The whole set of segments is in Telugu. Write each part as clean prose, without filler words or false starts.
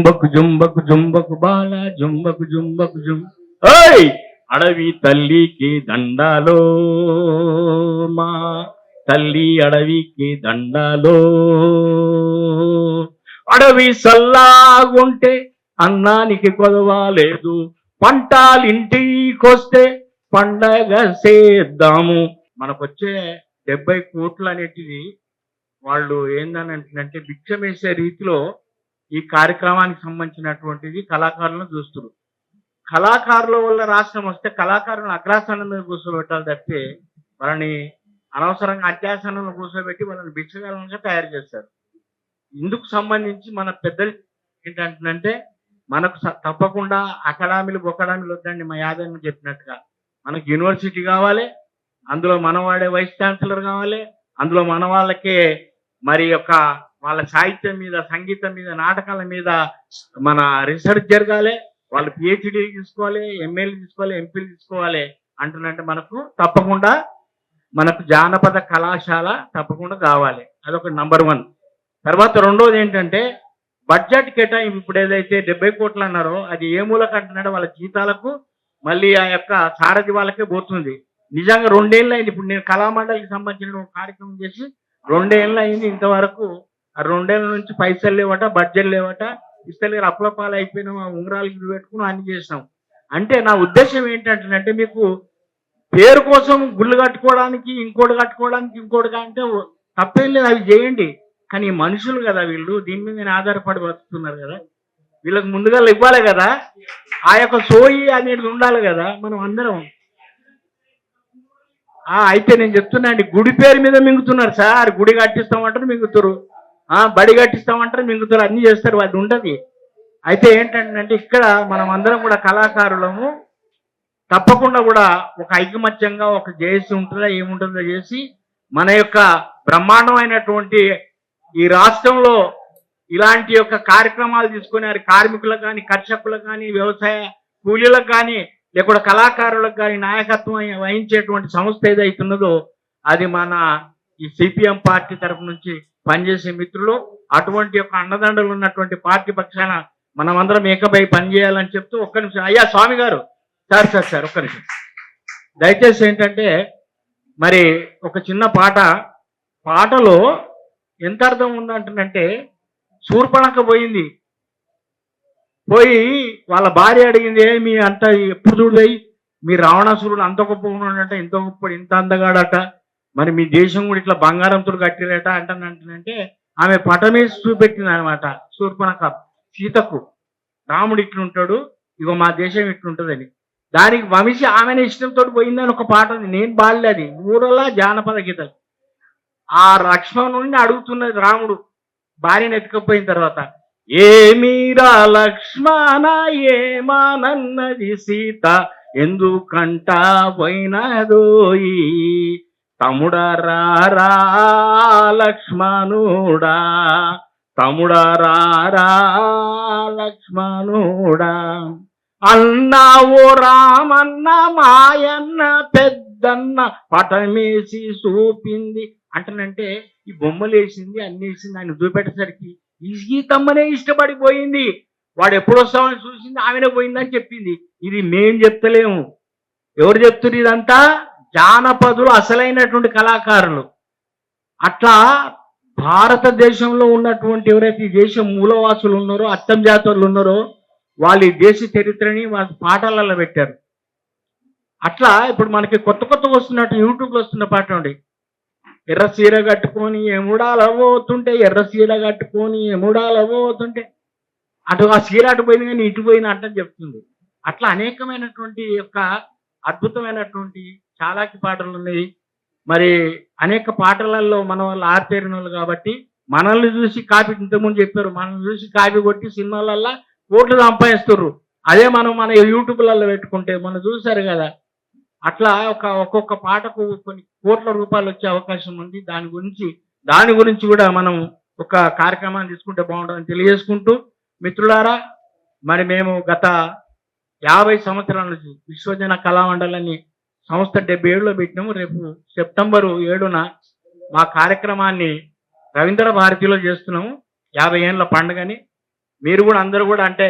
జుంబకు జుంబకు జుంబకు బాల జుంబకు జుంబకు జుంబ. ఓయ్ అడవి తల్లికి దండాలో, మా తల్లి అడవికి దండాలో. అడవి సల్లాగుంటే అన్నానికి కొదవాలేదు, పంటాలింటికొస్తే పండగ చేద్దాము. మనకొచ్చే 70 కోట్లు అనేటిది వాళ్ళు ఏందని అంటే భిక్షం వేసే రీతిలో ఈ కార్యక్రమానికి సంబంధించినటువంటిది కళాకారులను చూస్తున్నారు. కళాకారుల వల్ల రాష్ట్రం వస్తే కళాకారులను అగ్రాసనం మీద కూర్చోబెట్టాలి తప్పితే వాళ్ళని అనవసరంగా అత్యాసనంలో కూర్చోబెట్టి వాళ్ళని భిక్షగాలంగా తయారు చేస్తారు. ఇందుకు సంబంధించి మన పెద్దలు ఏంటంటే మనకు తప్పకుండా అకాడమీలు బొకడామీలు వద్దండి. మా యాదవ్ చెప్పినట్టుగా మనకు యూనివర్సిటీ కావాలి, అందులో మన వాడే వైస్ ఛాన్సలర్ కావాలి, అందులో మన వాళ్ళకే మరి యొక్క వాళ్ళ సాహిత్యం మీద, సంగీతం మీద, నాటకాల మీద మన రీసెర్చ్ జరగాలి. వాళ్ళు పిహెచ్డీ తీసుకోవాలి, ఎంఏలు తీసుకోవాలి, ఎంపీలు తీసుకోవాలి అంటున్నట్టు మనకు తప్పకుండా మనకు జానపద కళాశాల తప్పకుండా కావాలి. అదొక నంబర్ 1. తర్వాత రెండోది ఏంటంటే బడ్జెట్ కేటాయింపు. ఇప్పుడు ఏదైతే 70 కోట్లు అన్నారో అది ఏ మూలకు అంటున్నాడో వాళ్ళ జీతాలకు, మళ్ళీ ఆ యొక్క సారథి వాళ్ళకే పోతుంది. నిజంగా 2 ఏళ్ళు అయింది. ఇప్పుడు నేను కళామండలికి సంబంధించిన ఒక కార్యక్రమం చేసి 2 ఏళ్ళు అయింది. ఇంతవరకు ఆ 2 ఏళ్ళ నుంచి పైసలు లేవట, బడ్జెట్ లేవట, ఇస్తలేరు. అప్పులపాలు అయిపోయిన ఉంగరాలు పెట్టుకుని అన్ని చేసినాం. అంటే నా ఉద్దేశం ఏంటంటే మీకు పేరు కోసం గుళ్ళు కట్టుకోవడానికి, ఇంకోటి కట్టుకోవడానికి, ఇంకోటి అంటే తప్పేం లేదు, అవి చేయండి. కానీ మనుషులు కదా వీళ్ళు, దీని మీద ఆధారపడి బతుకుతున్నారు కదా, వీళ్ళకి ముందుగా ఇవ్వాలి కదా, ఆ యొక్క సోయి అనేది ఉండాలి కదా. మనం అందరం అయితే నేను చెప్తున్నా అండి, గుడి పేరు మీద మింగుతున్నారు సార్. గుడి కట్టిస్తామంటారు మింగుతారు, బడి కట్టిస్తామంటారు మింగుతారు, అన్ని చేస్తారు, అది ఉండదు. అయితే ఏంటంటే ఇక్కడ మనం అందరం కూడా కళాకారులము తప్పకుండా కూడా ఒక ఐకమత్యంగా ఒక జేఏసీ ఉంటుందా ఏముంటుందో చేసి మన యొక్క బ్రహ్మాండమైనటువంటి ఈ రాష్ట్రంలో ఇలాంటి యొక్క కార్యక్రమాలు తీసుకుని కార్మికులకు కానీ, కర్షకులకు కానీ, వ్యవసాయ కూలీలకు కానీ, లేకపోతే కళాకారులకు కానీ నాయకత్వం వహించేటువంటి సంస్థ ఏదైతున్నదో అది మన ఈ సిపిఎం పార్టీ తరఫు నుంచి పనిచేసే మిత్రులు, అటువంటి యొక్క అండదండలు ఉన్నటువంటి పార్టీ పక్షాన మనమందరం ఏకపై పనిచేయాలని చెప్తూ ఒక్క నిమిషం. అయ్యా స్వామి గారు, సార్ ఒక్క నిమిషం దయచేసి. ఏంటంటే మరి ఒక చిన్న పాటలో ఎంత అర్థం ఉందంటే శూర్పణఖ పోయి వాళ్ళ భార్య అడిగింది, మీ అంత ఎప్పుడు చూడయి మీ రావణాసురుడు అంత గొప్ప ఉన్నాడంట, ఇంత గొప్ప, ఇంత అందగాడట, మరి మీ దేశం కూడా ఇట్లా బంగారంతో కట్టిరట అంటే ఆమె పటమేసి చూపెట్టింది అనమాట శూర్పణఖ సీతకు. రాముడు ఇట్లుంటాడు, ఇగో మా దేశం ఇట్లుంటుందని. దానికి వంశీ ఆమెనే ఇష్టంతో పోయిందని ఒక పాట ఉంది, నేను బాల్యది ఊరలా జానపద గీతలు. ఆ లక్ష్మణుడిని అడుగుతున్నది రాముడు భార్యను ఎత్తుకపోయిన తర్వాత, ఏమీరా లక్ష్మణ ఏమానన్నది సీత, ఎందుకంట పోయినదోయి తమ్ముడరా లక్ష్మణుడా, తమ్ముడరా లక్ష్మణుడా, అన్నావో రామన్న మాయన్న పెద్దన్న పటమేసి చూపింది అంటనంటే ఈ బొమ్మలు వేసింది, అన్ని వేసింది, ఆయన చూపెట్టేసరికి ఈ సీతమ్మనే ఇష్టపడిపోయింది. వాడు ఎప్పుడు వస్తామని చూసింది, ఆమెనే పోయిందని చెప్పింది. ఇది మేం చెప్తలేము, ఎవరు చెప్తున్నారు? ఇదంతా జానపదులు, అసలైనటువంటి కళాకారులు. అట్లా భారతదేశంలో ఉన్నటువంటి ఎవరైతే ఈ దేశం మూలవాసులు ఉన్నారో, అత్తం జాతరులు ఉన్నారో, వాళ్ళు ఈ దేశ చరిత్రని వాళ్ళ పాటలలో పెట్టారు. అట్లా ఇప్పుడు మనకి కొత్త వస్తున్నట్టు యూట్యూబ్లో వస్తున్న పాట ఉండి, ఎర్ర సీర కట్టుకొని ఎముడాల పోతుంటే, ఎర్ర సీర కట్టుకొని ఎముడాల పోతుంటే, అటు ఆ సీర అటు పోయింది కానీ ఇటు పోయిన అంటని చెప్తుంది. అట్లా అనేకమైనటువంటి యొక్క అద్భుతమైనటువంటి చాలాకి పాటలు ఉన్నాయి. మరి అనేక పాటలలో మన వాళ్ళు ఆరితేరిన వాళ్ళు కాబట్టి మనల్ని చూసి కాపీ, ఇంతకుముందు చెప్పారు, మనల్ని చూసి కాపీ కొట్టి సినిమాలల్లో కోట్లు సంపాదిస్తున్నారు. అదే మనం మన యూట్యూబ్లలో పెట్టుకుంటే మనం చూసారు కదా, అట్లా ఒక్కొక్క పాటకు కొన్ని కోట్ల రూపాయలు వచ్చే అవకాశం ఉంది. దాని గురించి కూడా మనం ఒక కార్యక్రమాన్ని తీసుకుంటే బాగుంటుందని తెలియజేసుకుంటూ, మిత్రులారా, మరి మేము గత 50 సంవత్సరాల నుంచి విశ్వజన కళామండలిని సంస్థ 77లో పెట్టినాము. రేపు సెప్టెంబర్ 7న మా కార్యక్రమాన్ని రవీంద్ర భారతిలో చేస్తున్నాము, 50 ఏళ్ళ పండుగని. మీరు కూడా అందరూ కూడా అంటే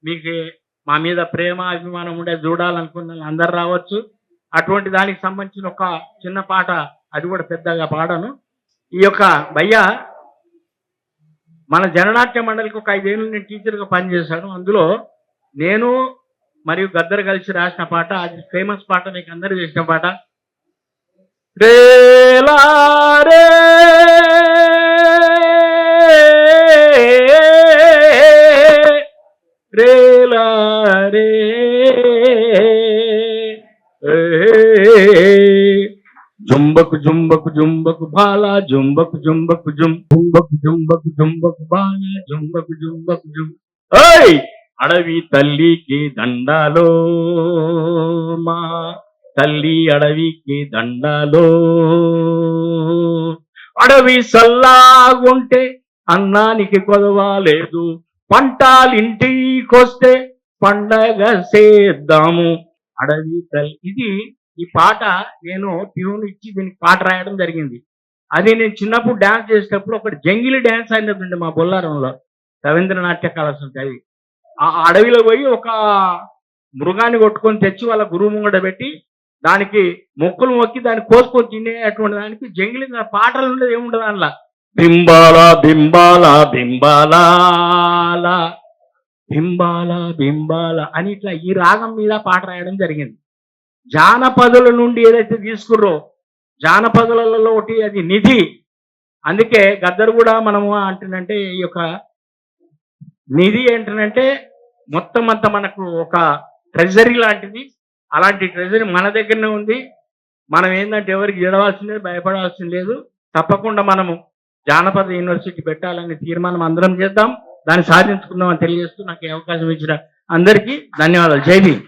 మీకు మా మీద ప్రేమ అభిమానం ఉండే చూడాలనుకున్న వాళ్ళు అందరు రావచ్చు. అటువంటి దానికి సంబంధించిన ఒక చిన్న పాట, అది కూడా పెద్దగా పాడను. ఈ యొక్క భయ్య మన జననాట్య మండలికి ఒక 5 ఏళ్ళు నేను టీచర్గా పనిచేశాను. అందులో నేను మరియు గద్దర్ కలిసి రాసిన పాట, అది ఫేమస్ పాట, మీకు అందరూ చేసిన పాట. రేలా రే రేలా రే జుంబకు జుంబకు జుంబకు బాల జుంబకు జుంబకు జుంబకు జుంబకు జుంబకు బాల జుంబకు జుంబకు జుం. ఓయ్ అడవి తల్లికి దండాలో, మా తల్లి అడవికి దండాలో. అడవి సల్లాగుంటే అన్నానికి కొదవాలేదు, పంటాలింటికొస్తే పండగ చేద్దాము. అడవి తల్లి. ఇది ఈ పాట నేను ట్యూన్ ఇచ్చి దీనికి పాట రాయడం జరిగింది. అది నేను చిన్నప్పుడు డ్యాన్స్ చేసేటప్పుడు ఒకటి జంగిలి డ్యాన్స్ అయినటువంటి మా బొల్లారంలో రవీంద్ర నాట్య కళాశాల. అది ఆ అడవిలో పోయి ఒక మృగాన్ని కొట్టుకొని తెచ్చి వాళ్ళ గురువు ముంగడ పెట్టి దానికి మొక్కులు మొక్కి దాన్ని కోసుకొని తినేటువంటి దానికి జంగిలి పాటలు ఉండేది, ఏముండదు అందులో. బింబాల బింబాల బింబాల బింబాల బింబాల అని ఇట్లా ఈ రాగం మీద పాట రాయడం జరిగింది. జానపదుల నుండి ఏదైతే తీసుకుర్రో జానపదులలో ఒకటి అది నిధి. అందుకే గద్దరు కూడా మనము అంటుందంటే ఈ యొక్క నిధి ఏంటంటే మొత్తం అంతా మనకు ఒక ట్రెజరీ లాంటిది. అలాంటి ట్రెజరీ మన దగ్గరనే ఉంది. మనం ఏంటంటే ఎవరికి ఏడవాల్సింది లేదు, భయపడాల్సింది లేదు. తప్పకుండా మనము జానపద యూనివర్సిటీ పెట్టాలని తీర్మానం అందరం చేద్దాం, దాన్ని సాధించుకుందాం అని తెలియజేస్తూ నాకు ఈ అవకాశం ఇచ్చిన అందరికీ ధన్యవాదాలు. జై భీమ్.